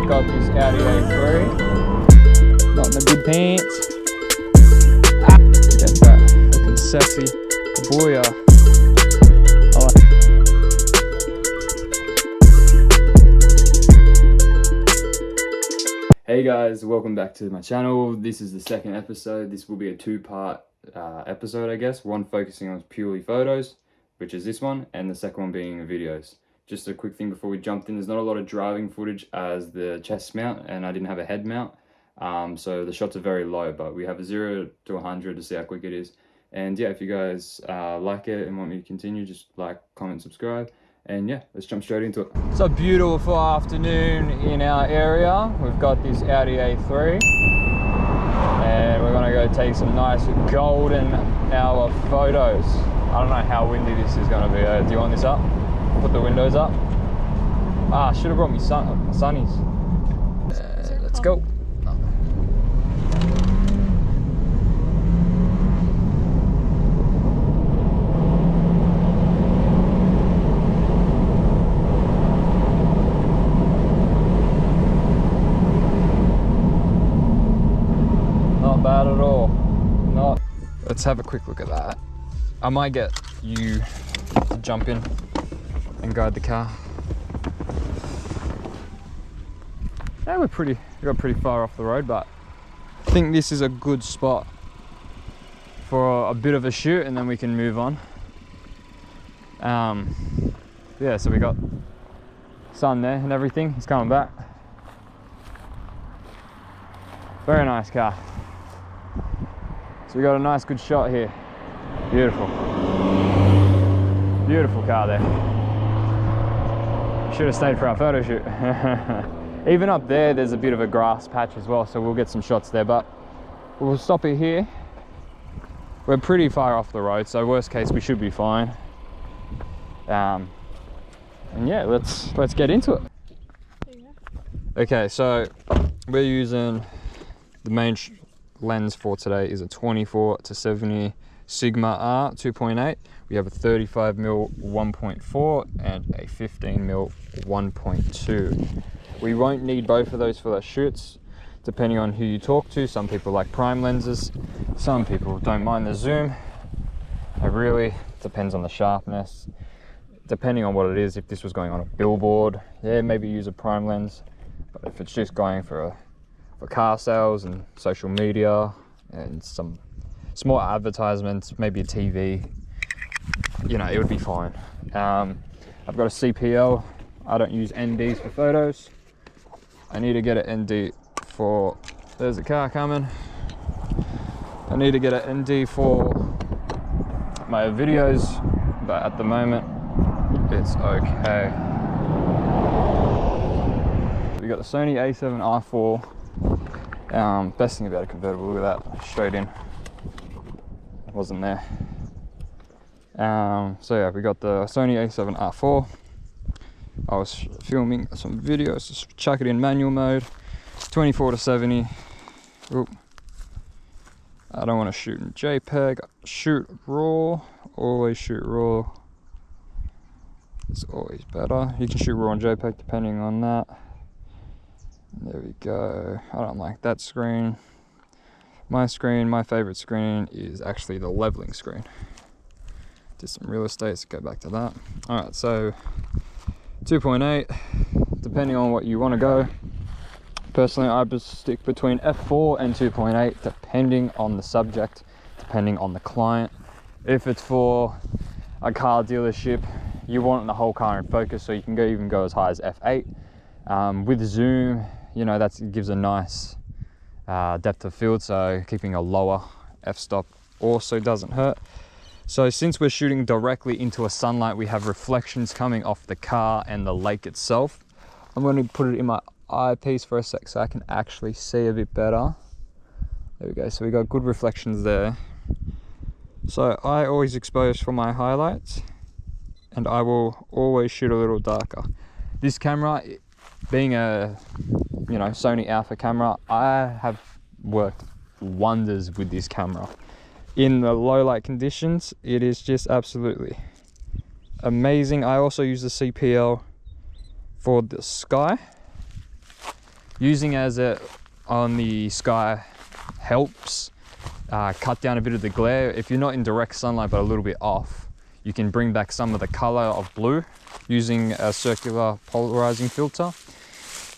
we've got this Audi A3. Not in the good pants. Get that looking sassy. Booyah. Hey guys, welcome back to my channel. This is the second episode. This will be a two-part episode, I guess. One focusing on purely photos, which is this one, and the second one being videos. Just a quick thing before we jumped in, there's not a lot of driving footage as the chest mount, and I didn't have a head mount. So the shots are very low, but we have a 0 to 100 to see how quick it is. And yeah, if you guys like it and want me to continue, just like, comment, subscribe. And yeah, let's jump straight into it. It's a beautiful afternoon in our area. We've got this Audi A3. And we're gonna go take some nice golden hour photos. I don't know how windy this is gonna be. Do you want this up? Put the windows up. Ah, should have brought me sunnies. Let's go. Not bad at all. Not. Let's have a quick look at that. I might get you to jump in and guide the car. Yeah, we got pretty far off the road, but I think this is a good spot for a bit of a shoot, and then we can move on. Yeah, so we got sun there and everything. He's coming back. Very nice car. So we got a nice good shot here. Beautiful. Beautiful car there. Should have stayed for our photo shoot. Even up there's a bit of a grass patch as well, so we'll get some shots there, but we'll stop it here. We're pretty far off the road, so worst case we should be fine. And yeah, let's get into it. Okay, so we're using the main lens for today is a 24 to 70 Sigma R 2.8. We have a 35mm 1.4 and a 15mm 1.2. We won't need both of those for the shoots, depending on who you talk to. Some people like prime lenses, some people don't mind the zoom. It really depends on the sharpness, depending on what it is. If this was going on a billboard, yeah, maybe use a prime lens. But if it's just going for car sales and social media and some small advertisements, maybe a TV, you know, it would be fine. I've got a CPL. I don't use NDs for photos. I need to get an ND for, there's a car coming. I need to get an ND for my videos, but at the moment it's okay. We got the Sony A7R4. Best thing about a convertible, look at that, straight in. It wasn't there. So yeah, we got the Sony A7R4. I was filming some videos, just chuck it in manual mode, 24 to 70. Oop. I don't want to shoot in JPEG, shoot RAW, always shoot RAW. It's always better. You can shoot RAW and JPEG depending on that. There we go. I don't like that screen. My favorite screen is actually the leveling screen. Did some real estate, so go back to that. All right, so 2.8, depending on what you want to go. Personally, I just stick between f4 and 2.8, depending on the subject, depending on the client. If it's for a car dealership, you want the whole car in focus, so you can even go as high as f8. With zoom, you know, that gives a nice depth of field, so keeping a lower f-stop also doesn't hurt. So since we're shooting directly into a sunlight, we have reflections coming off the car and the lake itself. I'm going to put it in my eyepiece for a sec so I can actually see a bit better. There we go, so we got good reflections there. So I always expose for my highlights, and I will always shoot a little darker. This camera, being a Sony Alpha camera, I have worked wonders with this camera. In the low light conditions, it is just absolutely amazing. I also use the CPL for the sky. using as it on the sky helps cut down a bit of the glare. If you're not in direct sunlight but a little bit off, you can bring back some of the color of blue using a circular polarizing filter.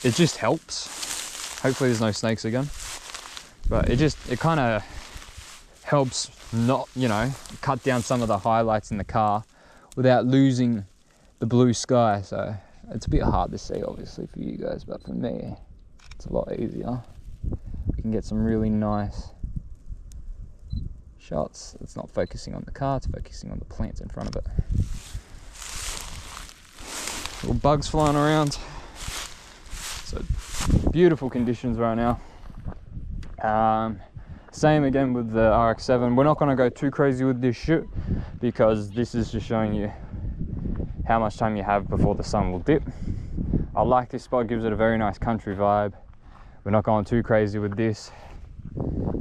It just helps. Hopefully there's no snakes again, but it kind of helps not, you know, cut down some of the highlights in the car without losing the blue sky. So it's a bit hard to see obviously for you guys, but for me it's a lot easier. You can get some really nice shots. It's not focusing on the car, it's focusing on the plants in front of it. Little bugs flying around. So beautiful conditions right now. Same again with the RX-7. We're not going to go too crazy with this shoot because this is just showing you how much time you have before the sun will dip. I like this spot, gives it a very nice country vibe. We're not going too crazy with this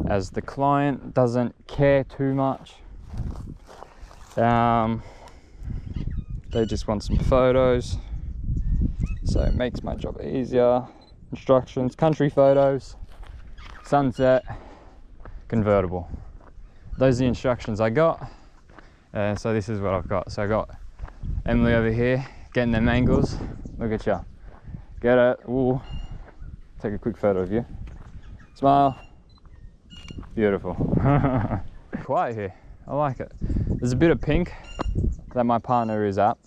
as the client doesn't care too much. They just want some photos, so it makes my job easier. Instructions, country photos, sunset, convertible. Those are the instructions I got, and so this is what I've got. So I got Emily over here getting them angles. Look at you, get it. Ooh. Take a quick photo of you. Smile. Beautiful. Quiet here. I like it. There's a bit of pink that my partner is at,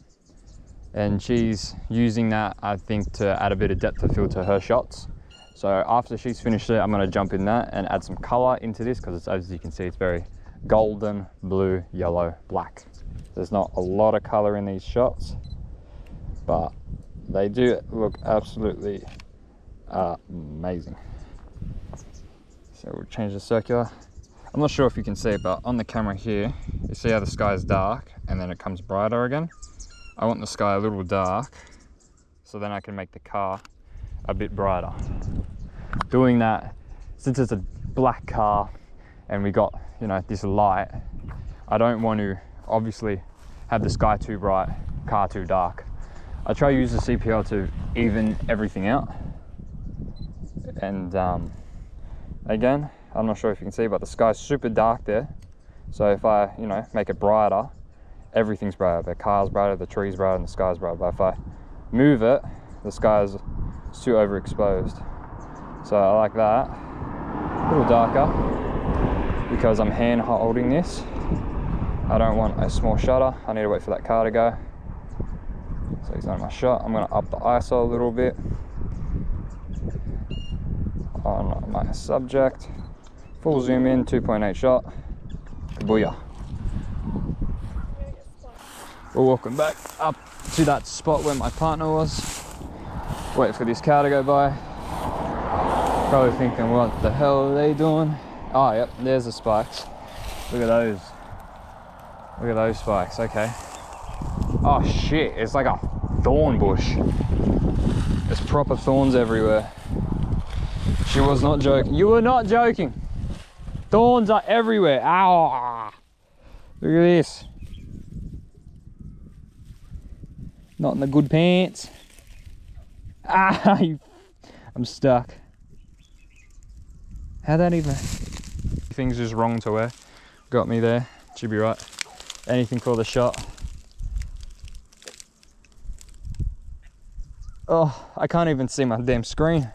and she's using that, I think, to add a bit of depth of field to her shots. So after she's finished it, I'm going to jump in that and add some color into this because, as you can see, it's very golden, blue, yellow, black. There's not a lot of color in these shots, but they do look absolutely amazing. So we'll change the circular. I'm not sure if you can see it, but on the camera here, you see how the sky is dark and then it comes brighter again. I want the sky a little dark so then I can make the car a bit brighter. Doing that, since it's a black car and we got, you know, this light, I don't want to obviously have the sky too bright, car too dark. I try to use the CPL to even everything out. And again, I'm not sure if you can see, but the sky's super dark there. So if I, you know, make it brighter, everything's brighter. The car's brighter, the tree's brighter, and the sky's brighter. But if I move it, the sky's too overexposed. So I like that. A little darker because I'm hand holding this. I don't want a small shutter. I need to wait for that car to go. So he's not in my shot. I'm going to up the ISO a little bit on my subject. Full zoom in, 2.8 shot. Kabooyah. Well, welcome back up to that spot where my partner was. Wait for this car to go by. Probably thinking, what the hell are they doing? Oh, yep, there's the spikes. Look at those. Look at those spikes, okay. Oh shit, it's like a thorn bush. There's proper thorns everywhere. She was not joking. You were not joking. Thorns are everywhere. Ow! Look at this. Not in the good pants. Ah! I'm stuck. How'd that even... Things just wrong to wear. Got me there. Should be right. Anything for the shot. Oh, I can't even see my damn screen.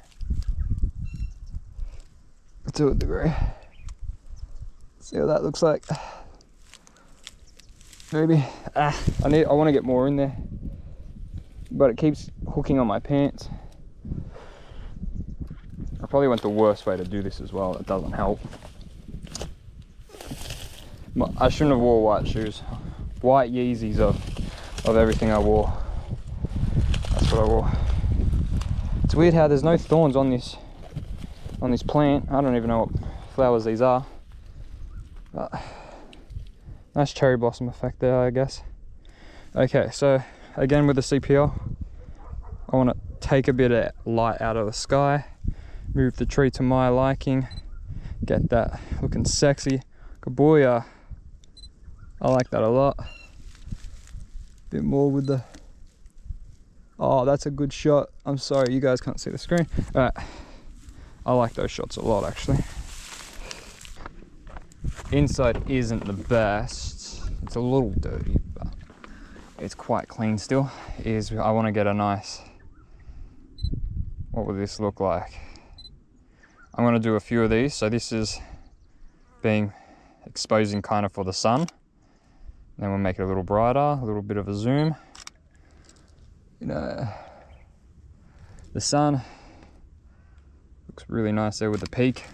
To a degree. See what that looks like. Maybe. I want to get more in there, but it keeps hooking on my pants. I probably went the worst way to do this as well. It doesn't help. I shouldn't have wore white shoes. White Yeezys of everything I wore. That's what I wore. It's weird how there's no thorns on this plant. I don't even know what flowers these are. But nice cherry blossom effect there, I guess. Okay, so again with the CPL, I want to take a bit of light out of the sky, move the tree to my liking, get that looking sexy. Kabooyah. I like that a lot. Bit more with the... Oh, that's a good shot. I'm sorry, you guys can't see the screen. All right, I like those shots a lot actually. Inside isn't the best. It's a little dirty, but it's quite clean still. I want to get a nice, what would this look like? I'm going to do a few of these. So this is being exposing kind of for the sun. Then we'll make it a little brighter, a little bit of a zoom. You know, the sun looks really nice there with the peak.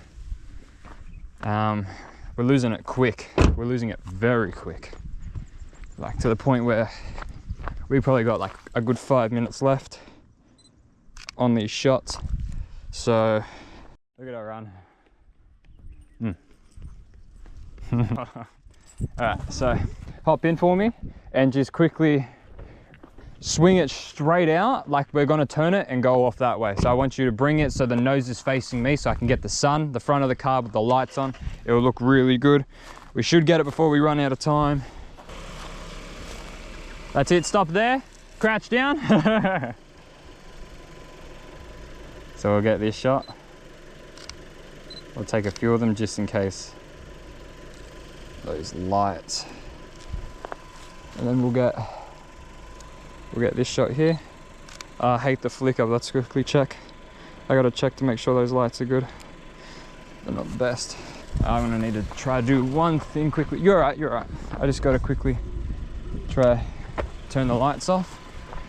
We're losing it quick. We're losing it very quick. Like to the point where we probably got like a good 5 minutes left on these shots. So look at our run. Alright, so hop in for me and just quickly swing it straight out like we're going to turn it and go off that way. So I want you to bring it so the nose is facing me so I can get the sun, the front of the car with the lights on. It will look really good. We should get it before we run out of time. That's it, stop there, crouch down. So we'll get this shot. We'll take a few of them just in case those lights. And then we'll get this shot here. I hate the flicker, let's quickly check. I gotta check to make sure those lights are good. They're not the best. I'm gonna need to try to do one thing quickly. You're right, you're right. I just gotta quickly try turn the lights off.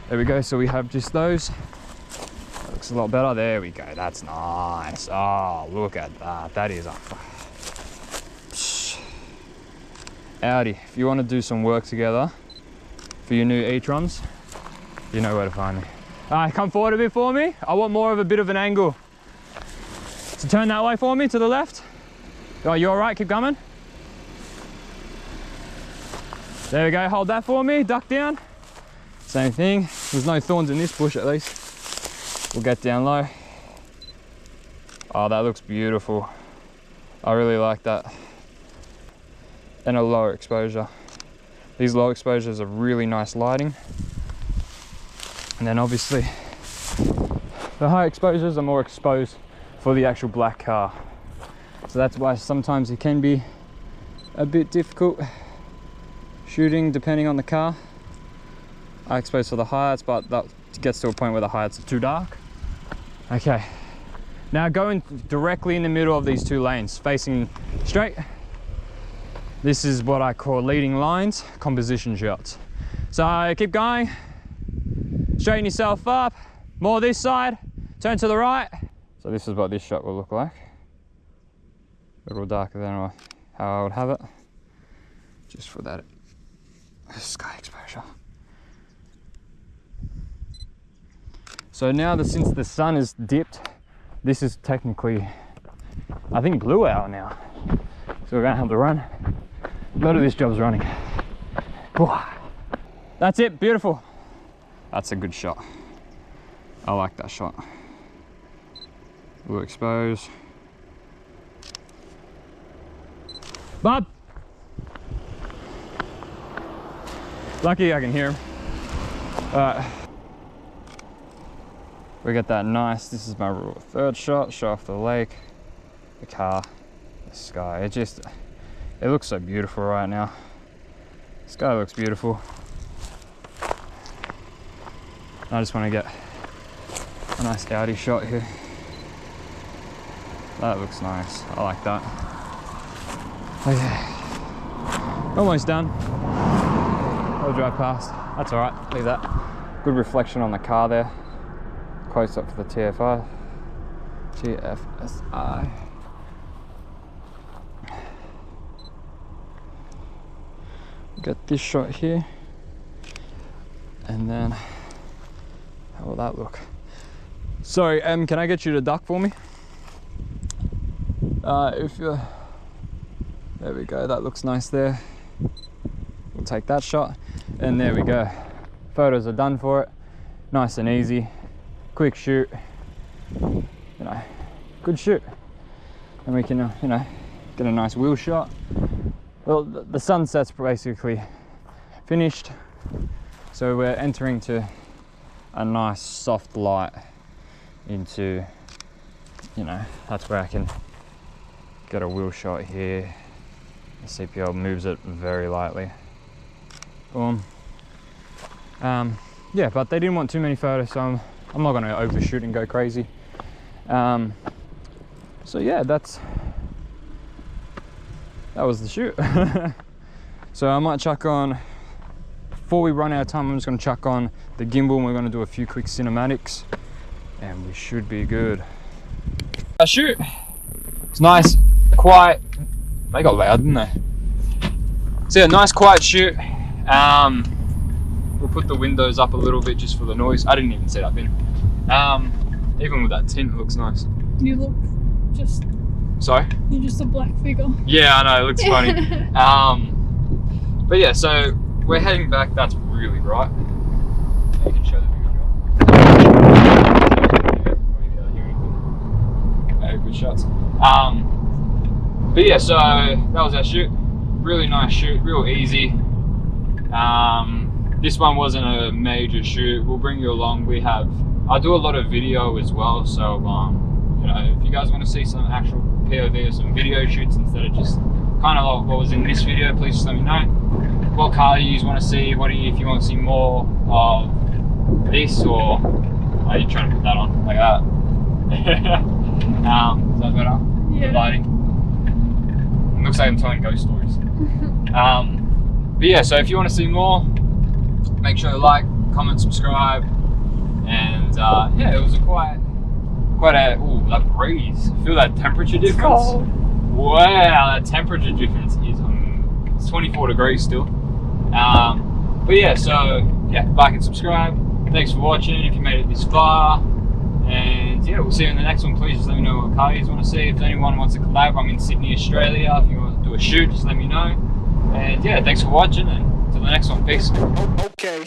There we go, so we have just those. That looks a lot better. There we go, that's nice. Oh, look at that, that is a Audi. If you want to do some work together for your new e-trons, you know where to find me. Come forward a bit for me. I want more of a bit of an angle. So turn that way for me, to the left. Oh, you all right? Keep coming. There we go, hold that for me, duck down. Same thing, there's no thorns in this bush at least. We'll get down low. Oh, that looks beautiful. I really like that. And a lower exposure. These low exposures are really nice lighting. And then obviously, the high exposures are more exposed for the actual black car. So that's why sometimes it can be a bit difficult shooting depending on the car. I expose for the highlights, but that gets to a point where the highlights are too dark. Okay, now going directly in the middle of these two lanes, facing straight. This is what I call leading lines, composition shots. So keep going, straighten yourself up, more this side, turn to the right. So this is what this shot will look like. A little darker than how I would have it, just for that sky exposure. So now that since the sun is dipped, this is technically, I think, blue hour now. So we're gonna have to run. A lot of this job's running. That's it, beautiful. That's a good shot. I like that shot. We'll expose. Bob! Lucky I can hear him. We got that nice, this is my rule third shot, show off the lake, the car, the sky. It looks so beautiful right now. The sky looks beautiful. I just want to get a nice Audi shot here. That looks nice, I like that. Okay, almost done. I'll drive past, that's all right, leave that. Good reflection on the car there. Close up for the TFSI. Get this shot here, and then how will that look? Sorry, can I get you to duck for me? If you're, there we go. That looks nice there. We'll take that shot, and there we go. Photos are done for it. Nice and easy. Quick shoot, you know, good shoot, and we can you know, get a nice wheel shot. Well, the sunset's basically finished, so we're entering to a nice soft light into you know, that's where I can get a wheel shot here. The CPL moves it very lightly. Boom. Yeah, but they didn't want too many photos, so I'm not gonna overshoot and go crazy. So yeah, that was the shoot. So I might chuck on, before we run out of time, I'm just gonna chuck on the gimbal and we're gonna do a few quick cinematics and we should be good. Our shoot, it's nice, quiet. They got loud, didn't they? So yeah, nice quiet shoot. We'll put the windows up a little bit just for the noise. I didn't even set up in. Even with that tint, it looks nice. You look just... Sorry? You're just a black figure. Yeah, I know, it looks funny. But yeah, so we're heading back. That's really bright. You can show the view. Very good shots. But yeah, so that was our shoot. Really nice shoot, real easy. This one wasn't a major shoot. We'll bring you along. I do a lot of video as well, so you know, if you guys want to see some actual POV or some video shoots instead of just kind of like what was in this video, please just let me know what car you want to see. If you want to see more of this, or are you trying to put that on like that? Is that better? Yeah. The lighting. It looks like I'm telling ghost stories. But yeah, so if you want to see more, make sure to like, comment, subscribe, and yeah, it was quite a that breeze. Feel that temperature difference? Cold. Wow, that temperature difference is it's 24 degrees still. But yeah, so yeah, like and subscribe. Thanks for watching if you made it this far, and yeah, we'll see you in the next one. Please just let me know what car you want to see. If anyone wants to collab, I'm in Sydney, Australia. If you want to do a shoot, just let me know. And yeah, thanks for watching, and till the next one. Peace. Okay.